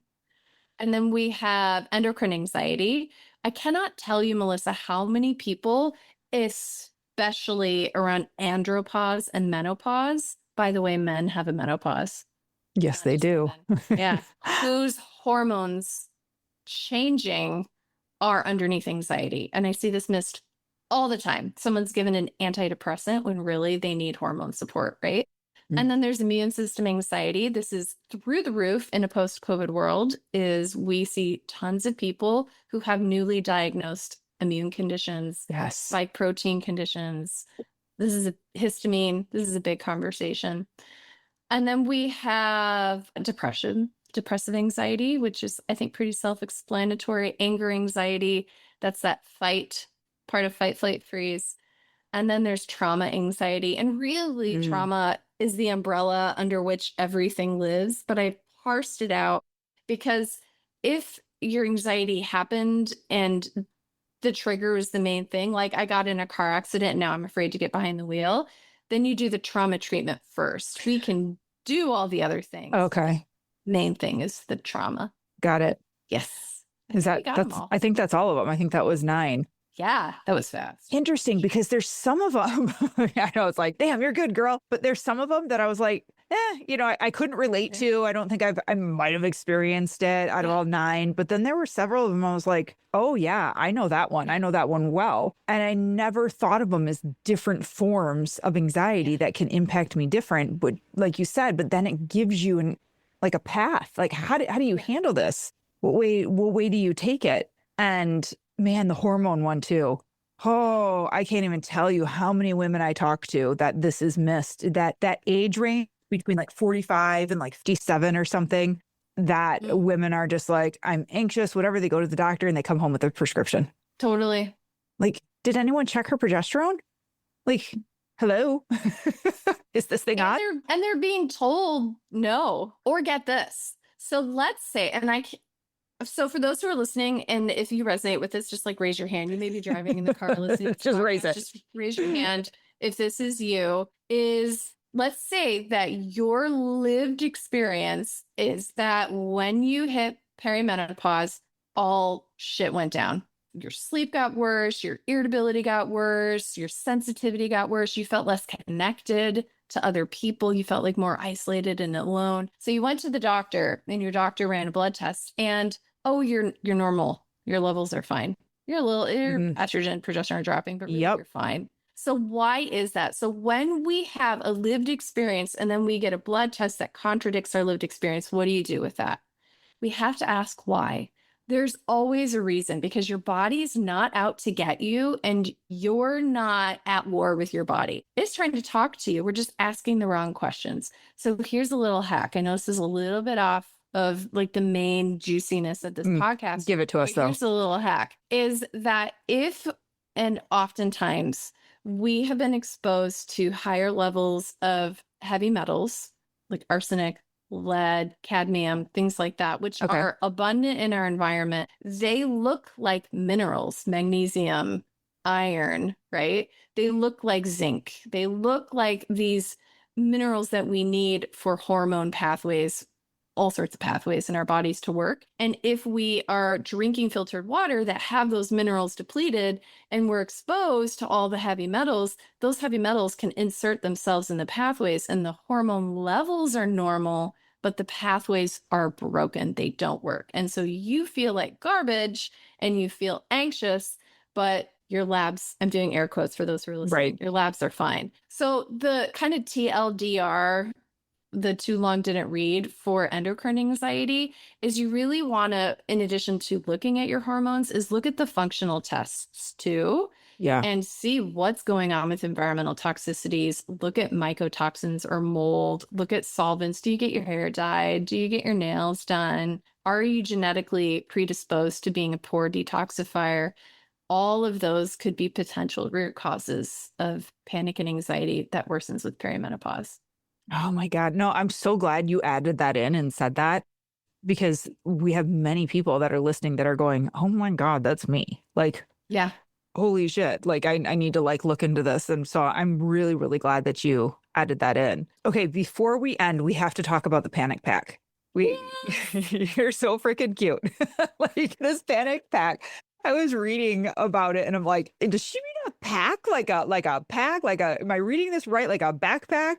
Speaker 1: And then we have endocrine anxiety. I cannot tell you, Melissa, how many people, especially around andropause and menopause. By the way, men have a menopause.
Speaker 3: Yes, they do.
Speaker 1: Whose hormones changing are underneath anxiety. And I see this missed all the time. Someone's given an antidepressant when really they need hormone support, right? And then there's immune system anxiety. This is through the roof in a post-COVID world. Is we see tons of people who have newly diagnosed immune conditions, spike protein conditions. This is a histamine. This is a big conversation. And then we have depression, depressive anxiety, which is, I think, pretty self-explanatory. Anger anxiety, that's that fight, part of fight, flight, freeze. And then there's trauma anxiety. And really, trauma is the umbrella under which everything lives. But I parsed it out because if your anxiety happened and the trigger is the main thing, like I got in a car accident and now I'm afraid to get behind the wheel, then you do the trauma treatment first. We can do all the other things. Main thing is the trauma.
Speaker 3: Got it.
Speaker 1: Yes.
Speaker 3: Is that, I think that's all of them. I think that was 9.
Speaker 1: Yeah, that was fast.
Speaker 3: Interesting, because there's some of them, I know it's like, damn, you're good, girl. But there's some of them that I was like, I couldn't relate to. I don't think I might have experienced it out of all 9. But then there were several of them I was like, oh yeah, I know that one. I know that one well. And I never thought of them as different forms of anxiety that can impact me different. But like you said, but then it gives you a path. Like, how do you handle this? What way do you take it? And man, the hormone one too. Oh, I can't even tell you how many women I talk to that this is missed. That age range between like 45 and like 57 or something, that women are just like, I'm anxious, whatever. They go to the doctor and they come home with a prescription.
Speaker 1: Totally.
Speaker 3: Like, did anyone check her progesterone? Like, hello, is this thing on?
Speaker 1: And they're being told no. Or get this. So let's say, so for those who are listening, and if you resonate with this, just like raise your hand. You may be driving in the car listening.
Speaker 3: Just raise it.
Speaker 1: Just raise your hand if this is you. Let's say that your lived experience is that when you hit perimenopause, all shit went down. Your sleep got worse, your irritability got worse, your sensitivity got worse. You felt less connected to other people. You felt like more isolated and alone. So you went to the doctor and your doctor ran a blood test and, oh, you're normal. Your levels are fine. Your estrogen, progesterone are dropping, but really you're fine. So why is that? So when we have a lived experience and then we get a blood test that contradicts our lived experience, what do you do with that? We have to ask why. There's always a reason because your body's not out to get you and you're not at war with your body. It's trying to talk to you. We're just asking the wrong questions. So here's a little hack. I know this is a little bit off of like the main juiciness of this podcast.
Speaker 3: Give it to us though.
Speaker 1: Here's a little hack is that and oftentimes we have been exposed to higher levels of heavy metals like arsenic, lead, cadmium, things like that, which are abundant in our environment. They look like minerals, magnesium, iron, right? They look like zinc. They look like these minerals that we need for hormone pathways, all sorts of pathways in our bodies to work. And if we are drinking filtered water that have those minerals depleted and we're exposed to all the heavy metals, those heavy metals can insert themselves in the pathways and the hormone levels are normal, but the pathways are broken. They don't work. And so you feel like garbage and you feel anxious, but your labs, I'm doing air quotes for those who are listening, your labs are fine. So the kind of TLDR, the too long didn't read for endocrine anxiety is you really want to, in addition to looking at your hormones, is look at the functional tests too. Yeah. And see what's going on with environmental toxicities. Look at mycotoxins or mold. Look at solvents. Do you get your hair dyed? Do you get your nails done? Are you genetically predisposed to being a poor detoxifier? All of those could be potential root causes of panic and anxiety that worsens with perimenopause.
Speaker 3: Oh my God. No, I'm so glad you added that in and said that because we have many people that are listening that are going, oh my God, that's me. Like, yeah, holy shit. Like I need to like look into this. And so I'm really, really glad that you added that in. Okay. Before we end, we have to talk about the panic pack. You're so freaking cute. Like this panic pack. I was reading about it and I'm like, does she mean a pack? Like a pack? Am I reading this right? Like a backpack?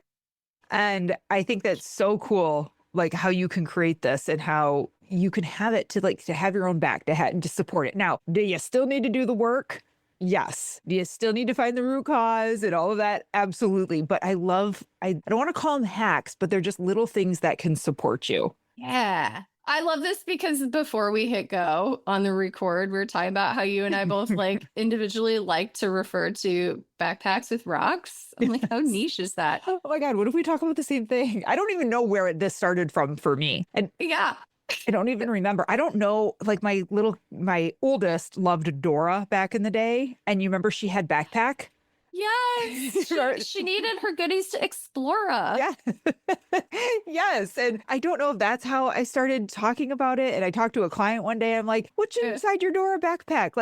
Speaker 3: And I think that's so cool, like how you can create this and how you can have it to have your own back to support it. Now, do you still need to do the work? Yes. Do you still need to find the root cause and all of that? Absolutely. But I don't want to call them hacks, but they're just little things that can support you.
Speaker 1: Yeah. I love this because before we hit go on the record, we were talking about how you and I both individually like to refer to backpacks with rocks. I'm like, how niche is that?
Speaker 3: Oh my God, what if we talk about the same thing? I don't even know where this started from for me. And
Speaker 1: yeah,
Speaker 3: I don't even remember. I don't know, like my oldest loved Dora back in the day. And you remember she had backpack?
Speaker 1: Yes, she needed her goodies to explore.
Speaker 3: Yeah. Yes. And I don't know if that's how I started talking about it. And I talked to a client one day. I'm like, what's inside your Dora backpack?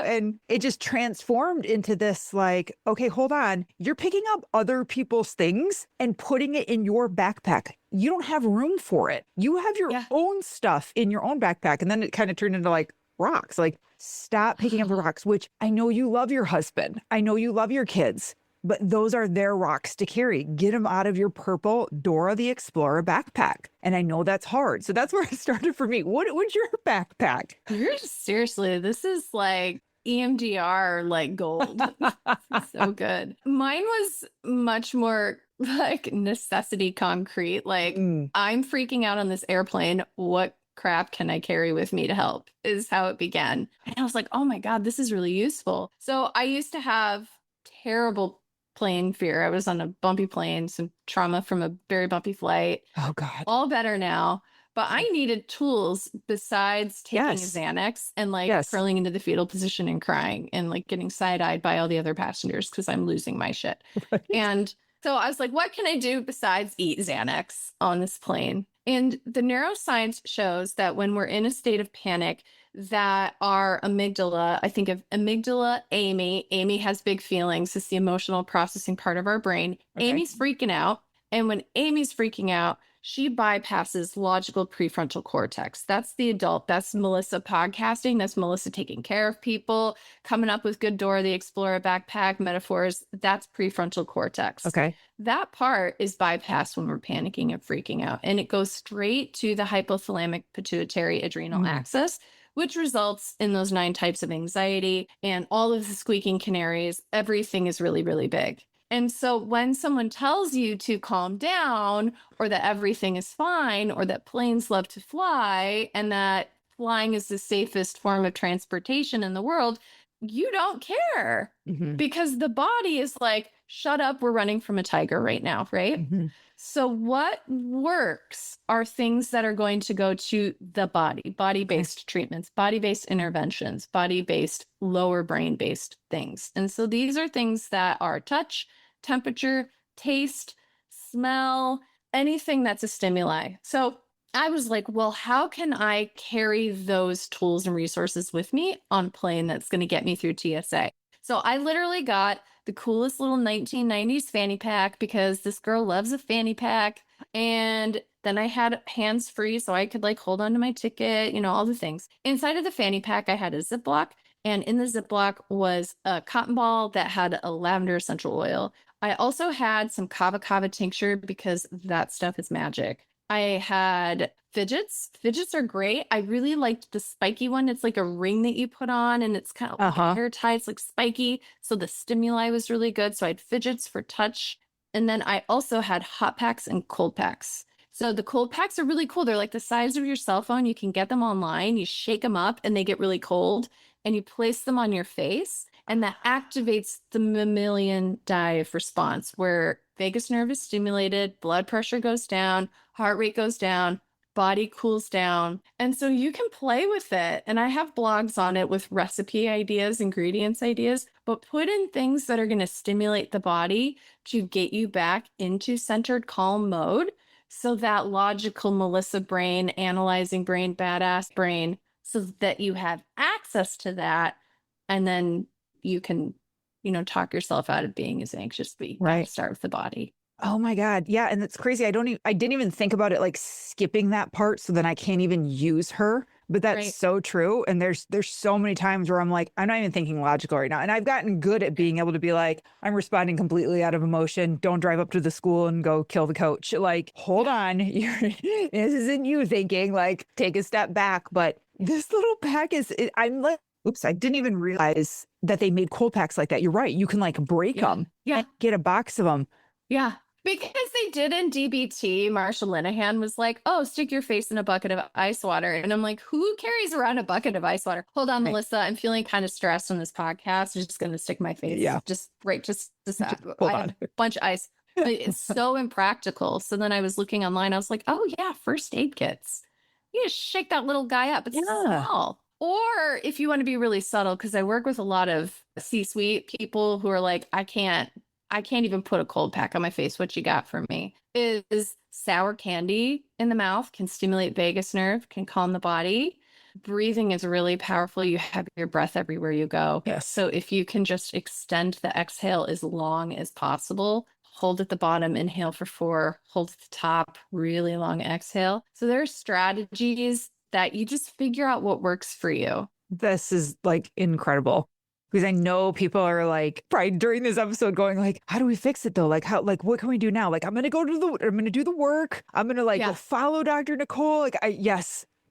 Speaker 3: And it just transformed into this okay, hold on. You're picking up other people's things and putting it in your backpack. You don't have room for it. You have your own stuff in your own backpack. And then it kind of turned into rocks. Stop picking up the rocks, which I know you love your husband. I know you love your kids, but those are their rocks to carry. Get them out of your purple Dora the Explorer backpack. And I know that's hard. So that's where it started for me. What's your backpack?
Speaker 1: Seriously, this is EMDR gold. So good. Mine was much more necessity concrete. I'm freaking out on this airplane. What crap can I carry with me to help is how it began. And I was like, oh my God, this is really useful. So I used to have terrible plane fear. I was on a bumpy plane, some trauma from a very bumpy flight.
Speaker 3: Oh God.
Speaker 1: All better now. But I needed tools besides taking a Xanax and like curling into the fetal position and crying and like getting side-eyed by all the other passengers because I'm losing my shit. And so I was like, what can I do besides eat Xanax on this plane? And the neuroscience shows that when we're in a state of panic, that our amygdala, I think of amygdala, Amy. Amy has big feelings. It's the emotional processing part of our brain.
Speaker 3: Okay.
Speaker 1: Amy's freaking out. And when Amy's freaking out, she bypasses logical prefrontal cortex. That's the adult. That's Melissa podcasting. That's Melissa taking care of people, coming up with good Dora the Explorer backpack metaphors. That's prefrontal cortex.
Speaker 3: Okay.
Speaker 1: That part is bypassed when we're panicking and freaking out. And it goes straight to the hypothalamic pituitary adrenal axis, which results in those 9 types of anxiety and all of the squeaking canaries. Everything is really, really big. And so when someone tells you to calm down or that everything is fine or that planes love to fly and that flying is the safest form of transportation in the world, you don't care because the body is like, shut up, we're running from a tiger right now, right? So what works are things that are going to go to the body, body-based treatments, body-based interventions, body-based, lower brain-based things. And so these are things that are touch, temperature, taste, smell, anything that's a stimuli. So I was like, well, how can I carry those tools and resources with me on a plane that's going to get me through TSA? So I literally got the coolest little 1990s fanny pack because this girl loves a fanny pack. And then I had hands free so I could like hold on to my ticket, you know, all the things. Inside of the fanny pack, I had a Ziploc. And in the Ziploc was a cotton ball that had a lavender essential oil. I also had some kava tincture because that stuff is magic. I had fidgets. Fidgets are great. I really liked the spiky one. It's like a ring that you put on and it's kind of like a hair tie. It's like spiky. So the stimuli was really good. So I had fidgets for touch. And then I also had hot packs and cold packs. So the cold packs are really cool. They're like the size of your cell phone. You can get them online. You shake them up and they get really cold and you place them on your face. And that activates the mammalian dive response where vagus nerve is stimulated, blood pressure goes down, heart rate goes down, body cools down. And so you can play with it. And I have blogs on it with recipe ideas, ingredients ideas, but put in things that are going to stimulate the body to get you back into centered calm mode. So that logical Melissa brain, analyzing brain, badass brain, so that you have access to that. And then you can, you know, talk yourself out of being as anxious, but you gotta start with the body.
Speaker 3: Oh my God. Yeah. And it's crazy. I didn't even think about it like skipping that part so then I can't even use her. But that's so true. And there's so many times where I'm like, I'm not even thinking logical right now. And I've gotten good at being able to be like, I'm responding completely out of emotion. Don't drive up to the school and go kill the coach. Like, hold on. This isn't you thinking, like, take a step back. But this little pack I'm like, oops, I didn't even realize that they made cold packs like that. You're right. You can like break them. Yeah. Get a box of them.
Speaker 1: Yeah. Because they did in DBT, Marsha Linehan was like, oh, stick your face in a bucket of ice water. And I'm like, who carries around a bucket of ice water? Hold on, Melissa. I'm feeling kind of stressed on this podcast. I'm just going to stick my face. Yeah. Just hold on. A bunch of ice. It's so impractical. So then I was looking online. I was like, oh, yeah, first aid kits. You just shake that little guy up. It's small. Or if you want to be really subtle, because I work with a lot of C-suite people who are like, I can't even put a cold pack on my face. What you got for me is sour candy in the mouth can stimulate vagus nerve, can calm the body. Breathing is really powerful. You have your breath everywhere you go. Yes. So if you can just extend the exhale as long as possible, hold at the bottom, inhale for 4, hold at the top, really long exhale. So there are strategies that you just figure out what works for you.
Speaker 3: This is like incredible. Because I know people are like, probably during this episode going like, how do we fix it though? Like what can we do now? Like, I'm going to do the work. I'm going to go follow Dr. Nicole. Like,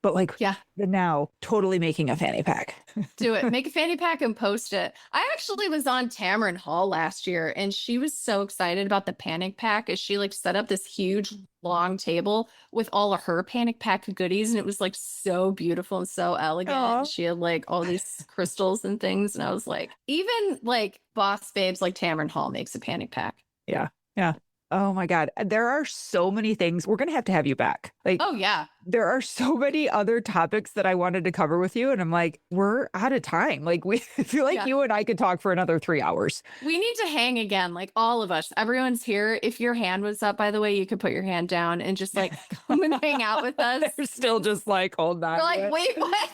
Speaker 3: but like, now totally making a fanny pack.
Speaker 1: Do it. Make a fanny pack and post it. I actually was on Tamron Hall last year and she was so excited about the panic pack as she like set up this huge long table with all of her panic pack goodies. And it was like so beautiful and so elegant. She had like all these crystals and things. And I was like, even like boss babes like Tamron Hall makes a panic pack.
Speaker 3: Yeah. Yeah. Oh my God. There are so many things. We're going to have you back. Like,
Speaker 1: oh yeah.
Speaker 3: There are so many other topics that I wanted to cover with you. And I'm like, we're out of time. Like I feel like you and I could talk for another 3 hours.
Speaker 1: We need to hang again, like all of us. Everyone's here. If your hand was up, by the way, you could put your hand down and just like come and hang out with us.
Speaker 3: They're still just like, hold on.
Speaker 1: We're like, wait, what?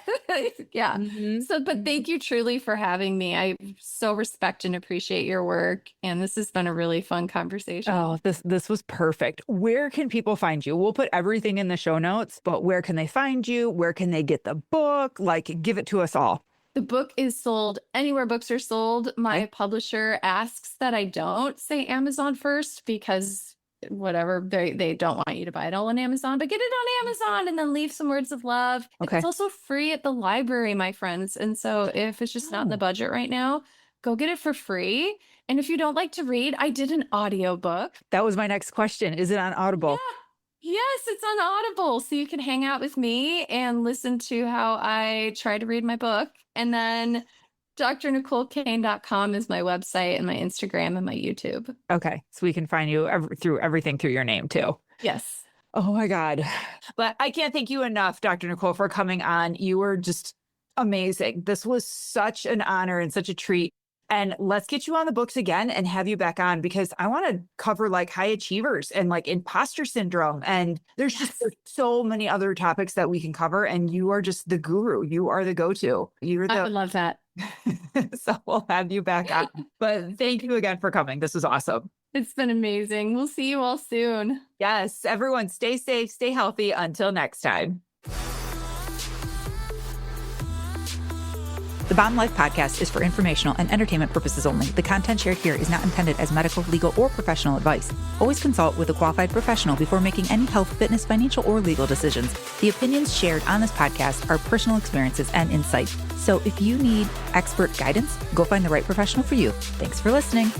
Speaker 1: Yeah.
Speaker 3: Mm-hmm.
Speaker 1: So, but thank you truly for having me. I so respect and appreciate your work. And this has been a really fun conversation.
Speaker 3: Oh, this was perfect. Where can people find you? We'll put everything in the show notes, but where can they find you? Where can they get the book? Like, give it to us all.
Speaker 1: The book is sold anywhere books are sold. My publisher asks that I don't say Amazon first because whatever, they don't want you to buy it all on Amazon, but get it on Amazon and then leave some words of love.
Speaker 3: Okay.
Speaker 1: It's also free at the library, my friends. And so if it's just not in the budget right now, go get it for free. And if you don't like to read, I did an audiobook.
Speaker 3: That was my next question. Is it on Audible?
Speaker 1: Yeah. Yes, it's on Audible. So you can hang out with me and listen to how I try to read my book. And then drnicolecain.com is my website and my Instagram and my YouTube.
Speaker 3: Okay. So we can find you through everything through your name too.
Speaker 1: Yes.
Speaker 3: Oh my God. But I can't thank you enough, Dr. Nicole, for coming on. You were just amazing. This was such an honor and such a treat. And let's get you on the books again and have you back on because I want to cover like high achievers and like imposter syndrome. And there's so many other topics that we can cover. And you are just the guru. You are the go-to.
Speaker 1: I would love that.
Speaker 3: So we'll have you back on. But thank you again for coming. This was awesome.
Speaker 1: It's been amazing. We'll see you all soon.
Speaker 3: Yes. Everyone stay safe, stay healthy. Until next time. The Bomb Life podcast is for informational and entertainment purposes only. The content shared here is not intended as medical, legal, or professional advice. Always consult with a qualified professional before making any health, fitness, financial, or legal decisions. The opinions shared on this podcast are personal experiences and insight. So if you need expert guidance, go find the right professional for you. Thanks for listening.